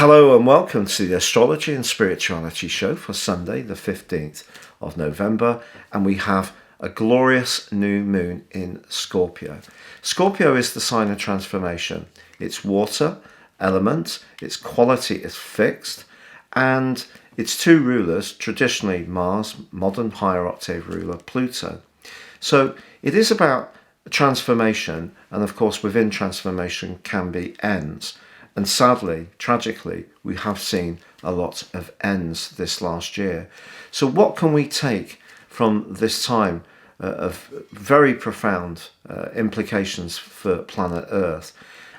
Hello and welcome to the Astrology and Spirituality show for Sunday the 15th of November, and we have a glorious new moon in Scorpio. Scorpio is the sign of transformation. It's water element, its quality is fixed, and its two rulers, traditionally Mars, modern higher octave ruler Pluto. So it is about transformation, and of course within transformation can be ends. And sadly, tragically, we have seen a lot of ends this last year. So what can we take from this time of very profound implications for planet Earth?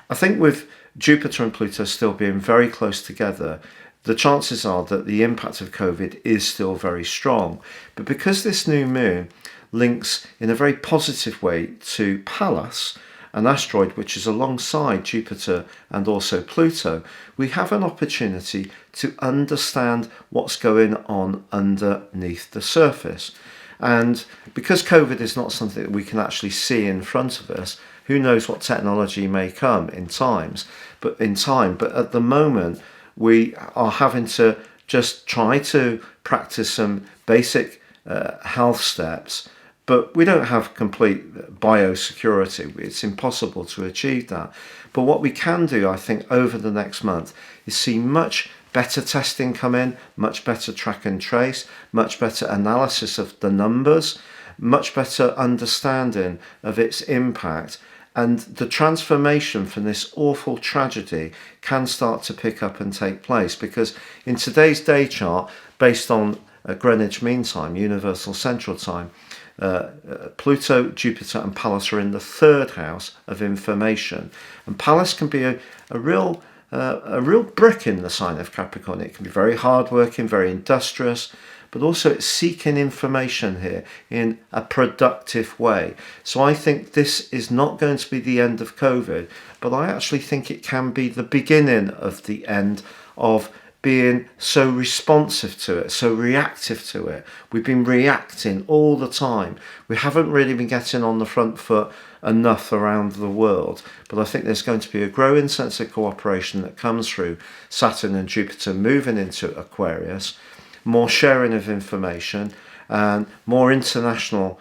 I think with Jupiter and Pluto still being very close together, the chances are that the impact of COVID is still very strong. But because this new moon links in a very positive way to Pallas, an asteroid which is alongside Jupiter and also Pluto, we have an opportunity to understand what's going on underneath the surface. And because COVID is not something that we can actually see in front of us, who knows what technology may come in time. But at the moment, we are having to just try to practice some basic health steps. But we don't have complete biosecurity. It's impossible to achieve that. But what we can do, I think, over the next month is see much better testing come in, much better track and trace, much better analysis of the numbers, much better understanding of its impact. And the transformation from this awful tragedy can start to pick up and take place. Because in today's day chart, based on Greenwich Mean Time, Universal Central Time, Pluto, Jupiter and Pallas are in the third house of information, and Pallas can be a real brick in the sign of Capricorn. It can be very hardworking, very industrious, but also it's seeking information here in a productive way. So I think this is not going to be the end of COVID, but I actually think it can be the beginning of the end of being so responsive to it, so reactive to it. We've been reacting all the time. We haven't really been getting on the front foot enough around the world. But I think there's going to be a growing sense of cooperation that comes through Saturn and Jupiter moving into Aquarius, more sharing of information and more international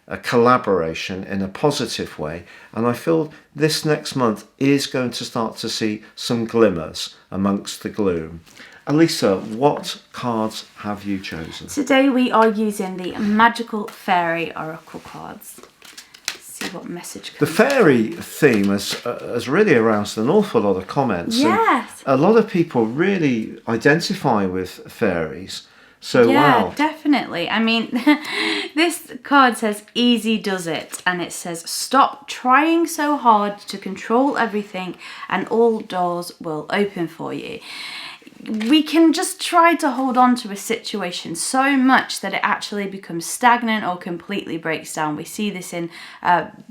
a collaboration in a positive way. And I feel this next month is going to start to see some glimmers amongst the gloom. Alisa, what cards have you chosen? Today we are using the Magical Fairy Oracle cards. Let's see what message comes. The fairy theme has really aroused an awful lot of comments. Yes. And a lot of people really identify with fairies. So, yeah, wow. Definitely. I mean, this card says easy does it, and it says stop trying so hard to control everything and all doors will open for you. We can just try to hold on to a situation so much that it actually becomes stagnant or completely breaks down. We see this in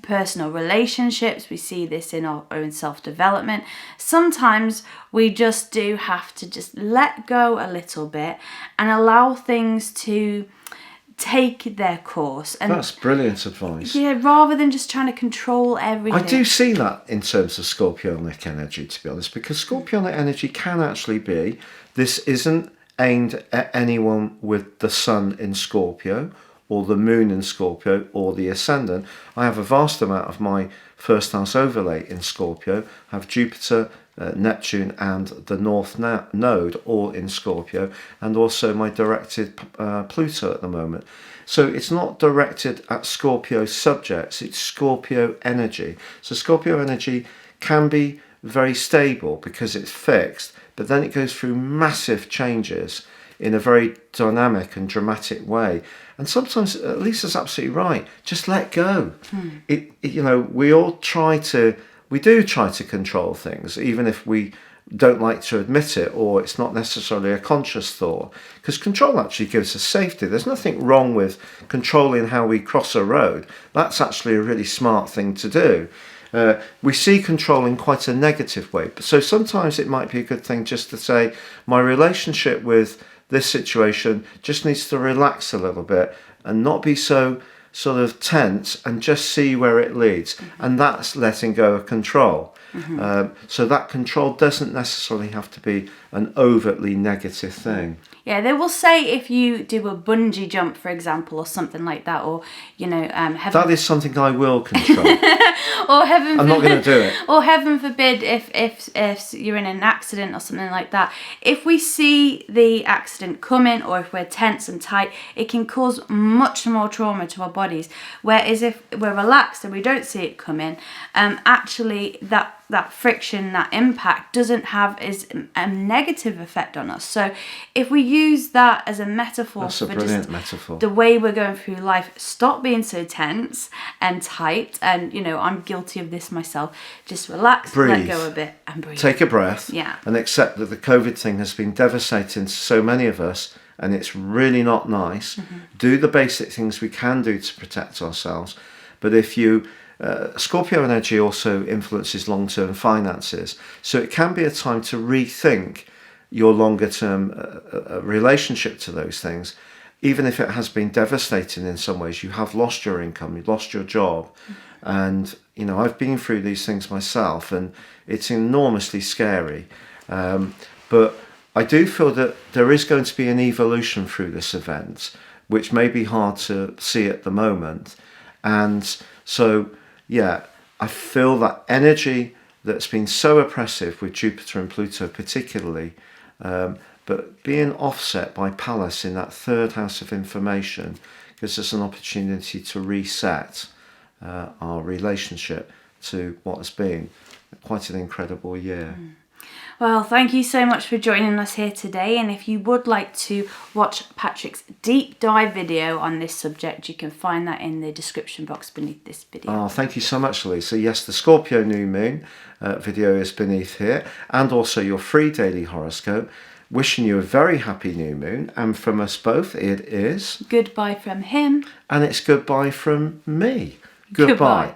personal relationships. We see this in our own self-development. Sometimes we just do have to just let go a little bit and allow things to take their course. And that's brilliant advice. Yeah, rather than just trying to control everything. I do see that in terms of Scorpionic energy, to be honest, because Scorpionic energy can actually be, this isn't aimed at anyone with the sun in Scorpio or the moon in Scorpio or the ascendant. I have a vast amount of my first house overlay in Scorpio. I have Jupiter, Neptune and the North Node all in Scorpio, and also my directed Pluto at the moment. So it's not directed at Scorpio subjects, it's Scorpio energy. So Scorpio energy can be very stable because it's fixed, but then it goes through massive changes in a very dynamic and dramatic way. And sometimes Lisa's absolutely right, just let go. We do try to control things, even if we don't like to admit it, or it's not necessarily a conscious thought, because control actually gives us safety. There's nothing wrong with controlling how we cross a road. That's actually a really smart thing to do. We see control in quite a negative way, so sometimes it might be a good thing just to say, my relationship with this situation just needs to relax a little bit and not be so sort of tense, and just see where it leads. And that's letting go of control. So that control doesn't necessarily have to be an overtly negative thing. Yeah, they will say if you do a bungee jump, for example, or something like that, or That is something I will control. or heaven. I'm not going to do it. Or heaven forbid, if you're in an accident or something like that, if we see the accident coming, or if we're tense and tight, it can cause much more trauma to our bodies. Whereas if we're relaxed and we don't see it coming, actually that friction, that impact doesn't have as a negative effect on us. So if we use that as a metaphor, That's a brilliant metaphor. The way we're going through life, stop being so tense and tight. And I'm guilty of this myself. Just relax, Breathe. let go a bit, and breathe. Take a breath, Yeah. and accept that the COVID thing has been devastating to so many of us, and it's really not nice. Do the basic things we can do to protect ourselves. But if you Scorpio energy also influences long-term finances, so it can be a time to rethink your longer-term relationship to those things. Even if it has been devastating in some ways, you have lost your income, you've lost your job, and I've been through these things myself, and it's enormously scary. But I do feel that there is going to be an evolution through this event, which may be hard to see at the moment, and so. Yeah, I feel that energy that's been so oppressive with Jupiter and Pluto particularly, but being offset by Pallas in that third house of information gives us an opportunity to reset our relationship to what has been quite an incredible year. Well, thank you so much for joining us here today. And if you would like to watch Patrick's deep dive video on this subject, you can find that in the description box beneath this video. Oh, thank you so much, Lisa. Yes, the Scorpio new moon video is beneath here, and also your free daily horoscope. Wishing you a very happy new moon, and from us both, it is Goodbye from him. and it's goodbye from me. Goodbye.